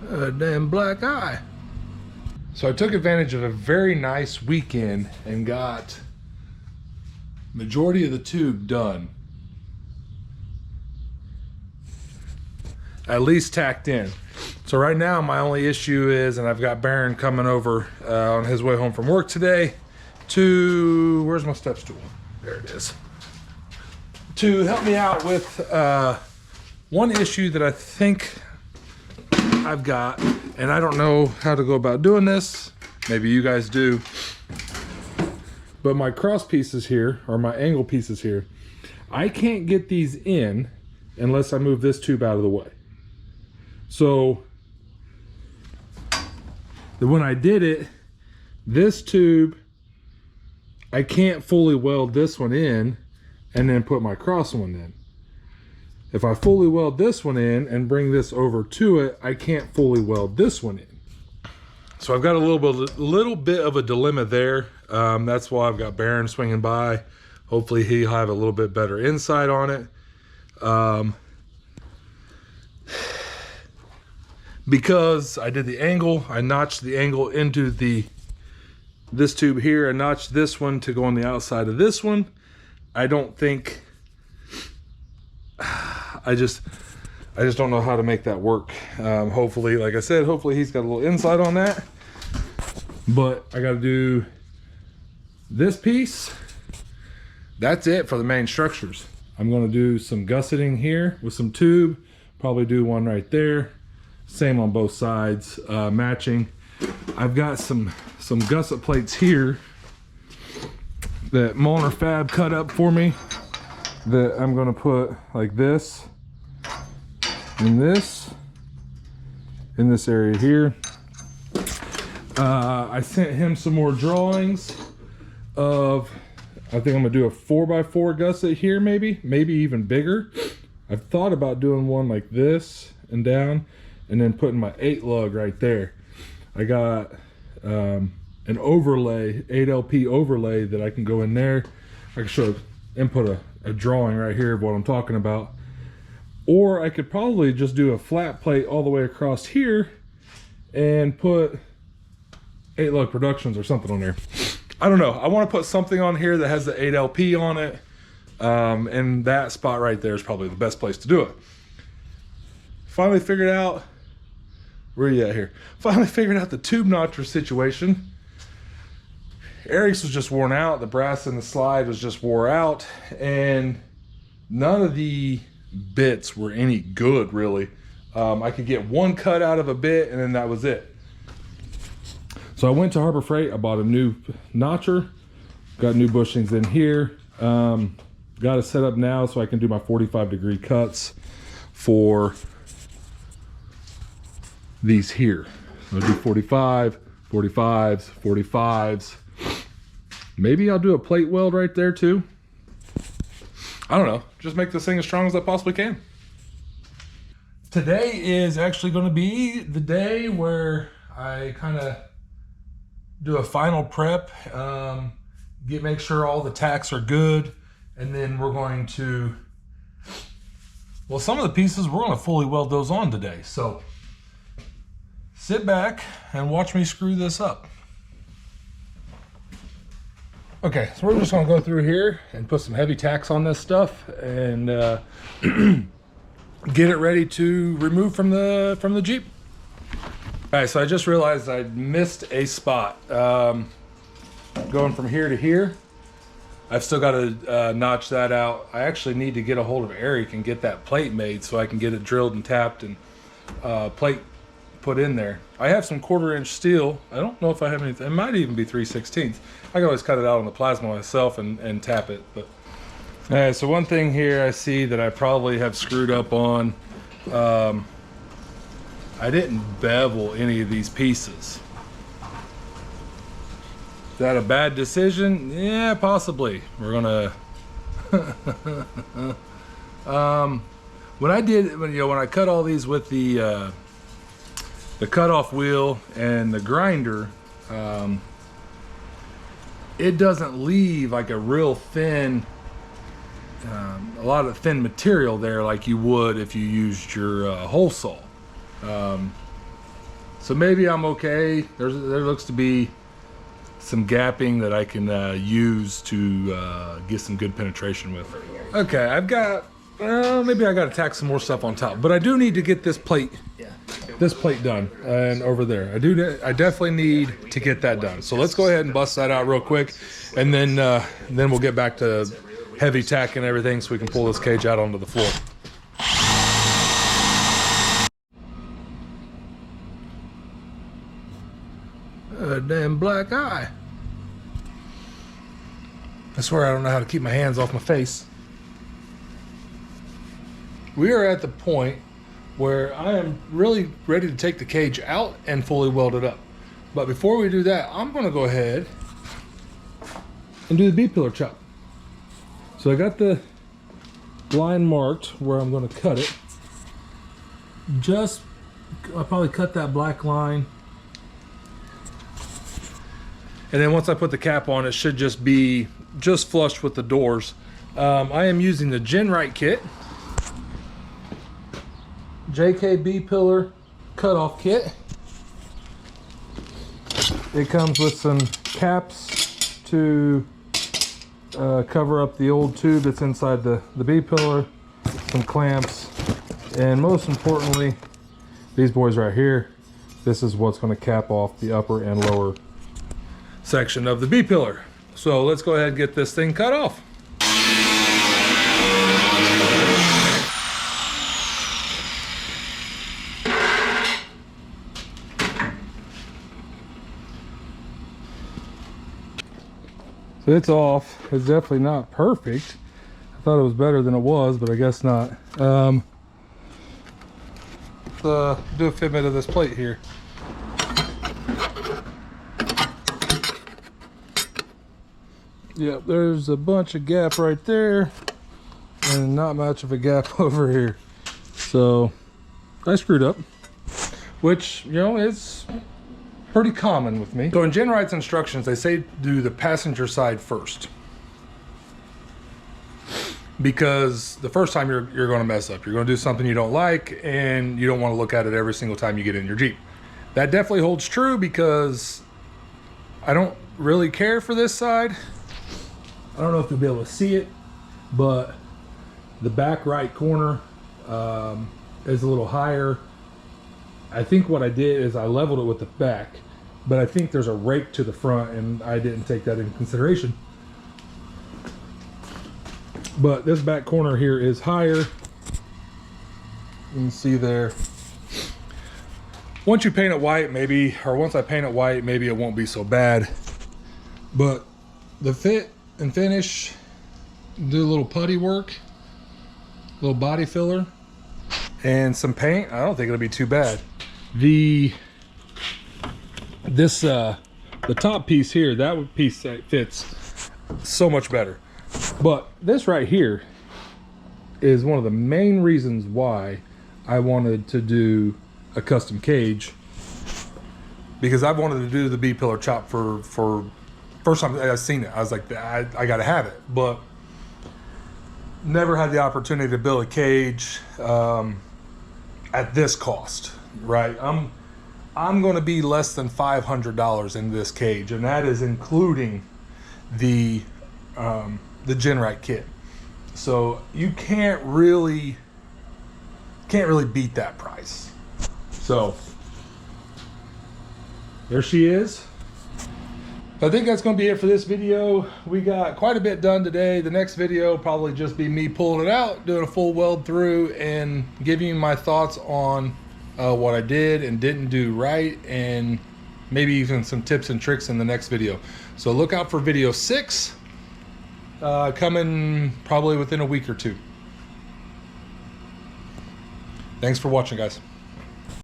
A damn black eye. So I took advantage of a very nice weekend and got majority of the tube done. At least tacked in. So right now my only issue is, and I've got Baron coming over on his way home from work today to, where's my step stool? There it is. To help me out with one issue that I think I've got, and I don't know how to go about doing this. Maybe you guys do. But my cross pieces here, or my angle pieces here, I can't get these in unless I move this tube out of the way. So when I did it, this tube, I can't fully weld this one in and then put my cross one in. If I fully weld this one in and bring this over to it, I can't fully weld this one in. So I've got a little bit of a dilemma there. That's why I've got Baron swinging by. Hopefully he'll have a little bit better insight on it. Because I did the angle, I notched the angle into this tube here. I notched this one to go on the outside of this one. I don't think, I just don't know how to make that work. Hopefully, like I said, hopefully he's got a little insight on that. But I got to do this piece. That's it for the main structures. I'm going to do some gusseting here with some tube. Probably do one right there. Same on both sides, matching. I've got some gusset plates here that Molnar Fab cut up for me that I'm gonna put like this and this in this area here. I sent him some more drawings of, I think I'm gonna do a 4x4 gusset here, maybe even bigger. I've thought about doing one like this and down, and then putting my 8 lug right there. I got an overlay, 8LP overlay that I can go in there. I can show input a drawing right here of what I'm talking about. Or I could probably just do a flat plate all the way across here and put 8 lug productions or something on there. I don't know. I want to put something on here that has the 8LP on it. And that spot right there is probably the best place to do it. Finally figured out, where are you at here? Finally figured out the tube notcher situation. Eric's was just worn out. The brass in the slide was just wore out, and none of the bits were any good, really. I could get one cut out of a bit, and then that was it. So I went to Harbor Freight. I bought a new notcher. Got new bushings in here. Got it set up now so I can do my 45-degree cuts for these here. I'll do 45, 45s, 45s. Maybe I'll do a plate weld right there too. I don't know. Just make this thing as strong as I possibly can. Today is actually going to be the day where I kind of do a final prep, make sure all the tacks are good, and then we're going to, well, some of the pieces we're going to fully weld those on today. So sit back and watch me screw this up. Okay, so we're just gonna go through here and put some heavy tacks on this stuff and get it ready to remove from the Jeep. All right, so I just realized I missed a spot. Going from here to here, I've still got to notch that out. I actually need to get a hold of Eric and get that plate made so I can get it drilled and tapped and plate put in there. I have some 1/4-inch steel. I don't know if I have anything. It might even be 3/16. I can always cut it out on the plasma myself and tap it. But all right, so one thing here I see that I probably have screwed up on. I didn't bevel any of these pieces. Is that a bad decision? Yeah, possibly. We're gonna when I cut all these with the cutoff wheel and the grinder, it doesn't leave like a real thin, a lot of thin material there like you would if you used your hole saw. So maybe I'm okay. There looks to be some gapping that I can use to get some good penetration with. Okay, I've got, maybe I gotta tack some more stuff on top, but I do need to get this plate done and over there. I definitely need to get that done. So let's go ahead and bust that out real quick, and then we'll get back to heavy tack and everything so we can pull this cage out onto the floor. A damn black eye. I swear I don't know how to keep my hands off my face. We are at the point where I am really ready to take the cage out and fully weld it up. But before we do that, I'm gonna go ahead and do the B-pillar chop. So I got the line marked where I'm gonna cut it. I'll probably cut that black line. And then once I put the cap on, it should just be flush with the doors. I am using the Genrite kit. JKB pillar cutoff kit. It comes with some caps to cover up the old tube that's inside the B pillar, some clamps, and most importantly, these boys right here. This is what's going to cap off the upper and lower section of the B pillar. So let's go ahead and get this thing cut off. So it's off. It's definitely not perfect. I thought it was better than it was, but I guess not. Do a fitment of this plate here. Yep, there's a bunch of gap right there and not much of a gap over here. So I screwed up, which, you know, is pretty common with me. So in Genrite's instructions, they say do the passenger side first, because the first time you're going to mess up. You're going to do something you don't like, and you don't want to look at it every single time you get in your Jeep. That definitely holds true, because I don't really care for this side. I don't know if you'll be able to see it, but the back right corner is a little higher. I think what I did is I leveled it with the back, but I think there's a rake to the front, and I didn't take that into consideration. But this back corner here is higher. You can see there. Once you paint it white, maybe, or once I paint it white, maybe it won't be so bad. But the fit and finish, do a little putty work, a little body filler, and some paint. I don't think it'll be too bad. The top piece here, that piece fits so much better. But this right here is one of the main reasons why I wanted to do a custom cage, because I wanted to do the B-pillar chop for first time I've seen it. I was like, I gotta have it, but never had the opportunity to build a cage at this cost, right? I'm gonna be less than $500 in this cage, and that is including the Genrite kit. So you can't really beat that price. So there she is. I think that's going to be it for this video. We got quite a bit done today. The next video will probably just be me pulling it out, doing a full weld through, and giving you my thoughts on what I did and didn't do right, and maybe even some tips and tricks in the next video. So look out for video 6, coming probably within a week or two. Thanks for watching, guys.